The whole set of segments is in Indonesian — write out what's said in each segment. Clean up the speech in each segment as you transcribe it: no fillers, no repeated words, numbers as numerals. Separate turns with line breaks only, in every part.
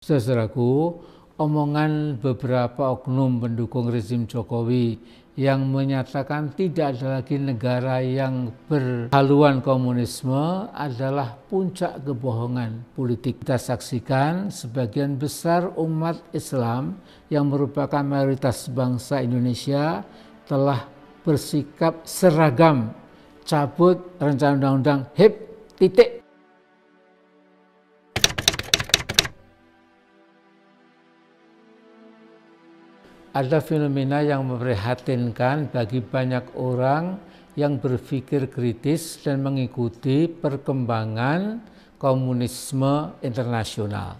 Saudaraku, omongan beberapa oknum pendukung rezim Jokowi yang menyatakan tidak ada lagi negara yang berhaluan komunisme adalah puncak kebohongan politik. Kita saksikan sebagian besar umat Islam yang merupakan mayoritas bangsa Indonesia telah bersikap seragam, cabut rencana undang-undang HIP, titik. Ada fenomena yang memprihatinkan bagi banyak orang yang berpikir kritis dan mengikuti perkembangan komunisme internasional.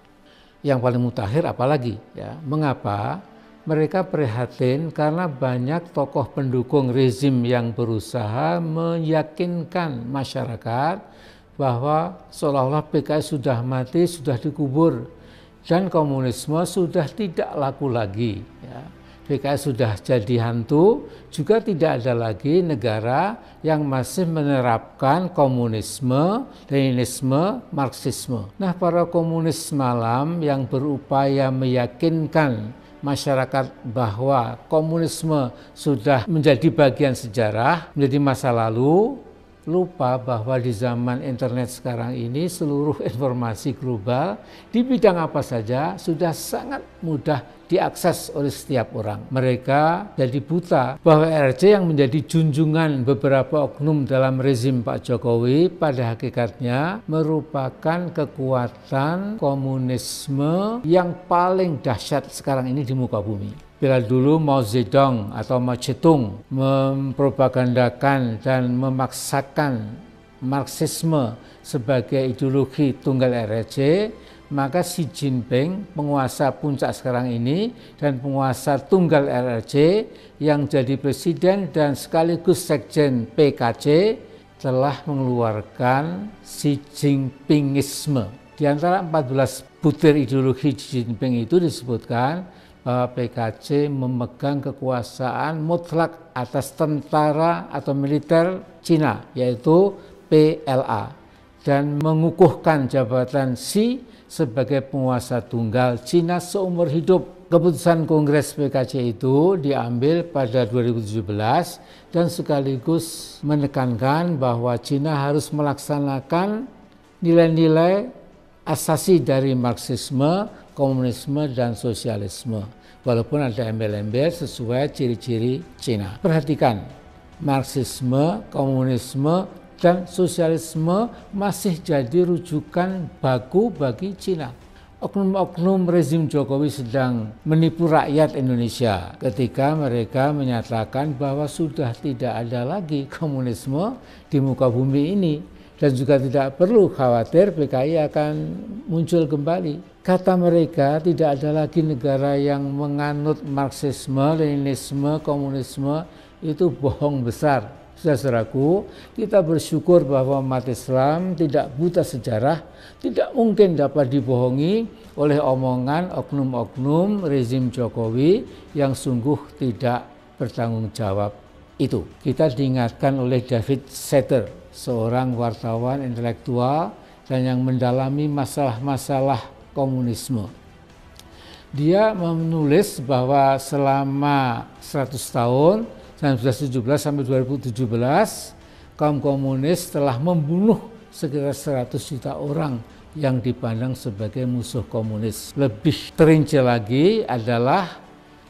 Yang paling mutakhir apalagi ya, mengapa? Mereka prihatin karena banyak tokoh pendukung rezim yang berusaha meyakinkan masyarakat bahwa seolah-olah PKI sudah mati, sudah dikubur, dan komunisme sudah tidak laku lagi. Ya. PKI sudah jadi hantu, juga tidak ada lagi negara yang masih menerapkan komunisme, Leninisme, Marxisme. Nah, para komunis malam yang berupaya meyakinkan masyarakat bahwa komunisme sudah menjadi bagian sejarah, menjadi masa lalu, lupa bahwa di zaman internet sekarang ini seluruh informasi global di bidang apa saja sudah sangat mudah diakses oleh setiap orang. Mereka jadi buta bahwa RRC yang menjadi junjungan beberapa oknum dalam rezim Pak Jokowi pada hakikatnya merupakan kekuatan komunisme yang paling dahsyat sekarang ini di muka bumi. Bila dulu Mao Zedong atau Mao Zedong mempropagandakan dan memaksakan Marxisme sebagai ideologi tunggal RRC, maka Xi Jinping, penguasa puncak sekarang ini dan penguasa tunggal RRC yang jadi presiden dan sekaligus sekjen PKC telah mengeluarkan Xi Jinpingisme. Di antara 14 butir ideologi Xi Jinping itu disebutkan bahwa PKC memegang kekuasaan mutlak atas tentara atau militer Cina, yaitu PLA, dan mengukuhkan jabatan Xi sebagai penguasa tunggal Cina seumur hidup. Keputusan Kongres PKC itu diambil pada 2017 dan sekaligus menekankan bahwa Cina harus melaksanakan nilai-nilai asasi dari Marxisme, komunisme, dan sosialisme. Walaupun ada embel-embel sesuai ciri-ciri Cina. Perhatikan, Marxisme, komunisme, dan sosialisme masih jadi rujukan baku bagi Cina. Oknum-oknum rezim Jokowi sedang menipu rakyat Indonesia ketika mereka menyatakan bahwa sudah tidak ada lagi komunisme di muka bumi ini. Dan juga tidak perlu khawatir PKI akan muncul kembali. Kata mereka tidak ada lagi negara yang menganut Marxisme, Leninisme, komunisme, itu bohong besar. Saudaraku, kita bersyukur bahwa umat Islam tidak buta sejarah, tidak mungkin dapat dibohongi oleh omongan oknum-oknum rezim Jokowi yang sungguh tidak bertanggung jawab itu. Kita diingatkan oleh David Setter, seorang wartawan intelektual dan yang mendalami masalah-masalah komunisme. Dia menulis bahwa selama 100 tahun, 1917 sampai 2017, kaum komunis telah membunuh sekitar 100 juta orang yang dipandang sebagai musuh komunis. Lebih terinci lagi adalah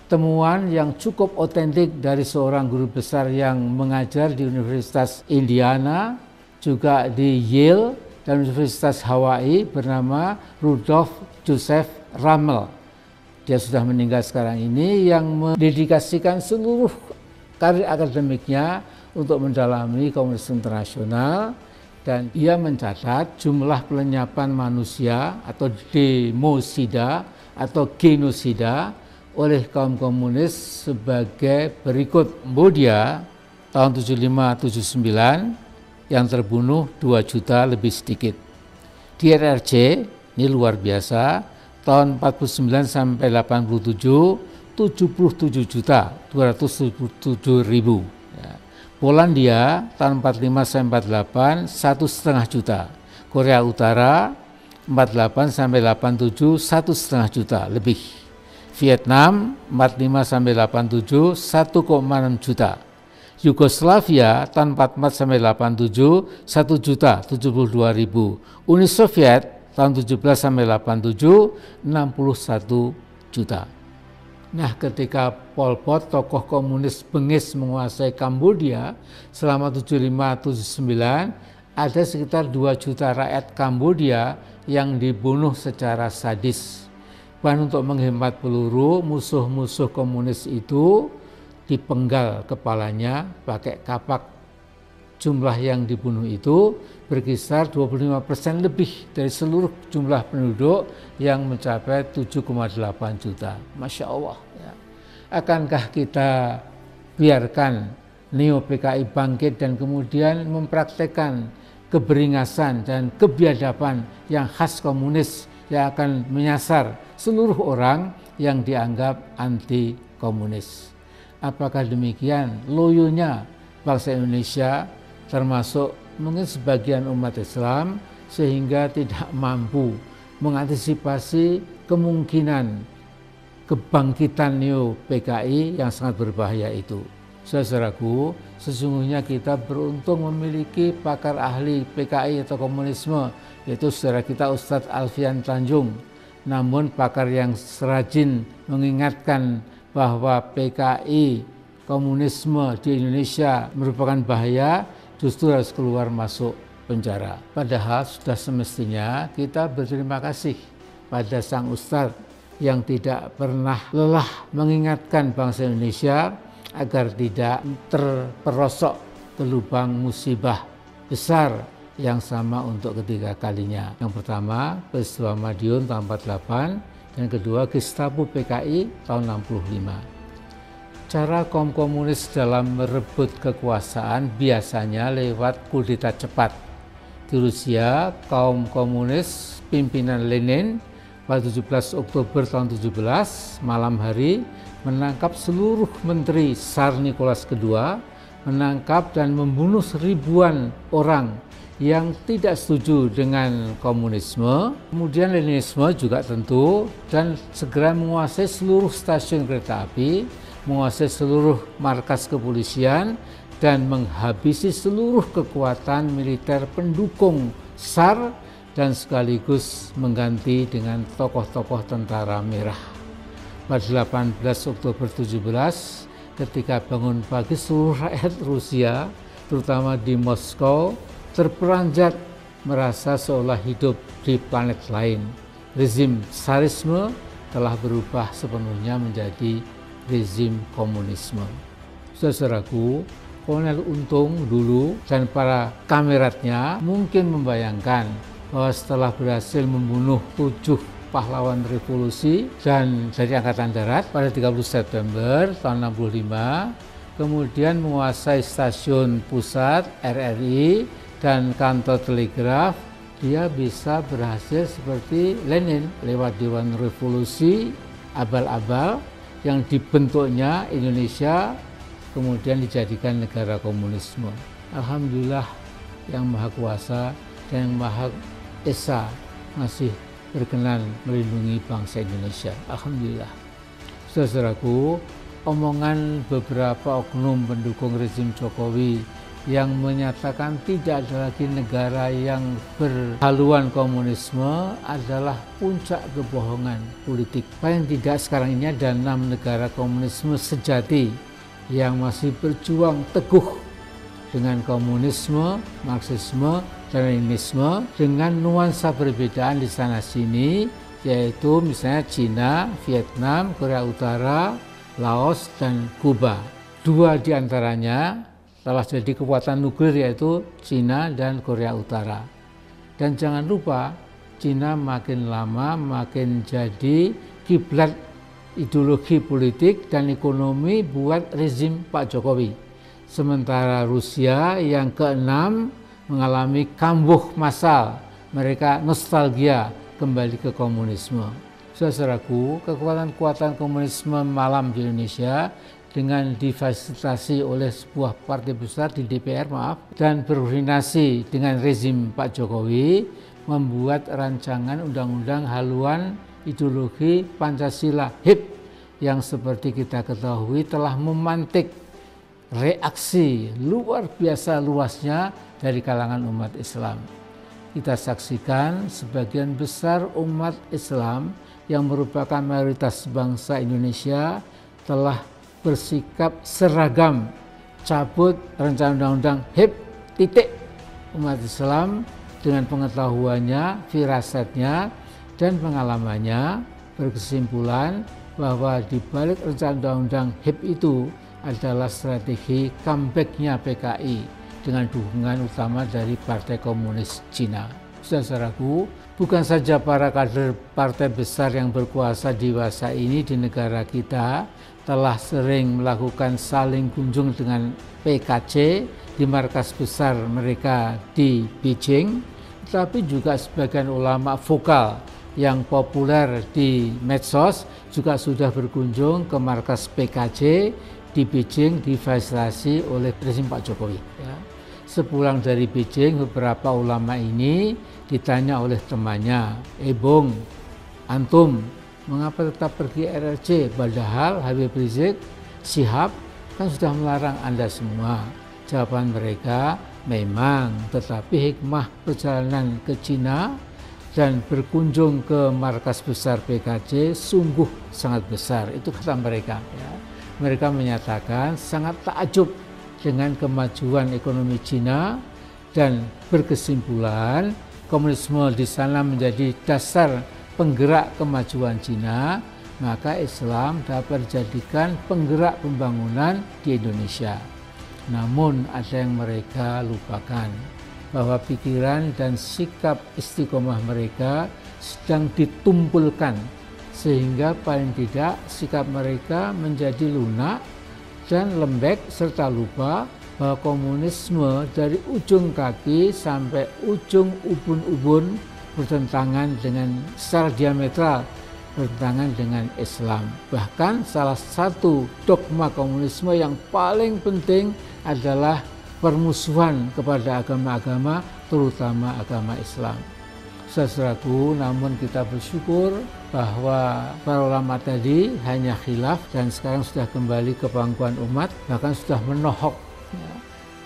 temuan yang cukup otentik dari seorang guru besar yang mengajar di Universitas Indiana, juga di Yale dan Universitas Hawaii, bernama Rudolf Joseph Rummel. Dia sudah meninggal sekarang ini, yang mendedikasikan seluruh karir akademiknya untuk mendalami komunisme internasional, dan ia mencatat jumlah pelenyapan manusia atau demosida atau genosida oleh kaum komunis sebagai berikut. Cambodia tahun 75-79 yang terbunuh 2 juta lebih sedikit. Di RRC, ini luar biasa, tahun 49 sampai 87, 77 juta 277 ribu. Ya. Polandia tahun 45 sampai 48, 1,5 juta. Korea Utara 48 sampai 87 1,5 juta lebih. Vietnam 45 sampai 87 1,6 juta. Yugoslavia tahun 44 sampai 87 1.072.000. Uni Soviet tahun 17 sampai 87 61 juta. Nah, ketika Pol Pot, tokoh komunis bengis menguasai Kambodia selama 75-79, ada sekitar 2 juta rakyat Kambodia yang dibunuh secara sadis. Bahkan untuk menghemat peluru, musuh-musuh komunis itu dipenggal kepalanya pakai kapak. Jumlah yang dibunuh itu berkisar 25% lebih dari seluruh jumlah penduduk yang mencapai 7,8 juta. Masya Allah. Ya. Akankah kita biarkan Neo PKI bangkit dan kemudian mempraktekkan keberingasan dan kebiadaban yang khas komunis yang akan menyasar seluruh orang yang dianggap anti komunis? Apakah demikian loyonya bangsa Indonesia, termasuk mungkin sebagian umat Islam, sehingga tidak mampu mengantisipasi kemungkinan kebangkitan Neo PKI yang sangat berbahaya itu? Saudaraku, sesungguhnya kita beruntung memiliki pakar ahli PKI atau komunisme, yaitu saudara kita Ustadz Alfian Tanjung. Namun pakar yang serajin mengingatkan bahwa PKI komunisme di Indonesia merupakan bahaya, justru harus keluar masuk penjara. Padahal sudah semestinya kita berterima kasih pada sang ustadz yang tidak pernah lelah mengingatkan bangsa Indonesia agar tidak terperosok ke lubang musibah besar yang sama untuk ketiga kalinya. Yang pertama, peristiwa Madiun tahun 48, dan kedua Gestapo PKI tahun 65. Cara kaum komunis dalam merebut kekuasaan biasanya lewat kudeta cepat. Di Rusia, kaum komunis pimpinan Lenin pada 17 Oktober tahun 17 malam hari menangkap seluruh menteri Tsar Nicholas II, menangkap dan membunuh ribuan orang yang tidak setuju dengan komunisme, kemudian Leninisme juga tentu, dan segera menguasai seluruh stasiun kereta api, menguasai seluruh markas kepolisian, dan menghabisi seluruh kekuatan militer pendukung Tsar, dan sekaligus mengganti dengan tokoh-tokoh tentara merah. Pada 18 Oktober 17, ketika bangun pagi, seluruh rakyat Rusia, terutama di Moskow, terperanjat merasa seolah hidup di planet lain. Rezim Tsarisme telah berubah sepenuhnya menjadi rezim komunisme. Saudaraku, Kolonel Untung dulu dan para kameratnya mungkin membayangkan bahwa setelah berhasil membunuh 7 pahlawan revolusi dan dari Angkatan Darat pada 30 September tahun 65, kemudian menguasai stasiun pusat RRI dan kantor telegraf, dia bisa berhasil seperti Lenin lewat Dewan Revolusi abal-abal yang dibentuknya Indonesia kemudian dijadikan negara komunisme. Alhamdulillah yang Maha Kuasa dan yang Maha Esa masih berkenan melindungi bangsa Indonesia. Alhamdulillah. Saudaraku, omongan beberapa oknum pendukung rezim Jokowi yang menyatakan tidak ada lagi negara yang berhaluan komunisme adalah puncak kebohongan politik. Paling tidak sekarang ini ada 6 negara komunisme sejati yang masih berjuang teguh dengan komunisme, Marxisme, dan Leninisme dengan nuansa perbedaan di sana sini, yaitu misalnya Cina, Vietnam, Korea Utara, Laos, dan Kuba. 2 di antaranya telah jadi kekuatan nuklir, yaitu Cina dan Korea Utara. Dan jangan lupa, Cina makin lama makin jadi kiblat ideologi politik dan ekonomi buat rezim Pak Jokowi. Sementara Rusia yang ke-6 mengalami kambuh massal, mereka nostalgia kembali ke komunisme. Saudaraku, kekuatan-kekuatan komunisme malam di Indonesia dengan difasilitasi oleh sebuah partai besar di DPR dan berkoordinasi dengan rezim Pak Jokowi membuat rancangan undang-undang haluan ideologi Pancasila HIP yang seperti kita ketahui telah memantik reaksi luar biasa luasnya dari kalangan umat Islam. Kita saksikan sebagian besar umat Islam yang merupakan mayoritas bangsa Indonesia telah bersikap seragam cabut rencana undang-undang HIP titik. Umat Islam dengan pengetahuannya, firasatnya, dan pengalamannya berkesimpulan bahwa di balik rencana undang-undang HIP itu adalah strategi comeback-nya PKI dengan dukungan utama dari Partai Komunis Cina. Saudaraku, bukan saja para kader partai besar yang berkuasa dewasa ini di negara kita telah sering melakukan saling kunjung dengan PKC di markas besar mereka di Beijing, tetapi juga sebagian ulama vokal yang populer di medsos juga sudah berkunjung ke markas PKC di Beijing difasilitasi oleh Presiden Pak Jokowi. Sepulang dari Beijing, beberapa ulama ini ditanya oleh temannya, Bung, antum mengapa tetap pergi RRC? Padahal Habib Rizik Syihab kan sudah melarang Anda semua. Jawaban mereka, memang, tetapi hikmah perjalanan ke Cina dan berkunjung ke markas besar PKC sungguh sangat besar. Itu kata mereka. Ya. Mereka menyatakan sangat takjub dengan kemajuan ekonomi Cina dan berkesimpulan komunisme di sana menjadi dasar penggerak kemajuan Cina, maka Islam dapat dijadikan penggerak pembangunan di Indonesia. Namun ada yang mereka lupakan, bahwa pikiran dan sikap istiqomah mereka sedang ditumpulkan, sehingga paling tidak sikap mereka menjadi lunak dan lembek serta lupa bahwa komunisme dari ujung kaki sampai ujung ubun-ubun bertentangan dengan secara diametral bertentangan dengan Islam. Bahkan salah satu dogma komunisme yang paling penting adalah permusuhan kepada agama-agama, terutama agama Islam. Saudaraku, namun kita bersyukur bahwa para ulama tadi hanya khilaf dan sekarang sudah kembali ke pangkuan umat, bahkan sudah menohok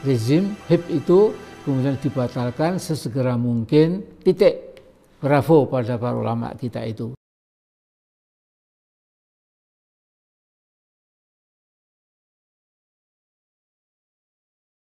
rezim HIP itu kemudian dibatalkan sesegera mungkin titik. Bravo pada para ulama kita itu.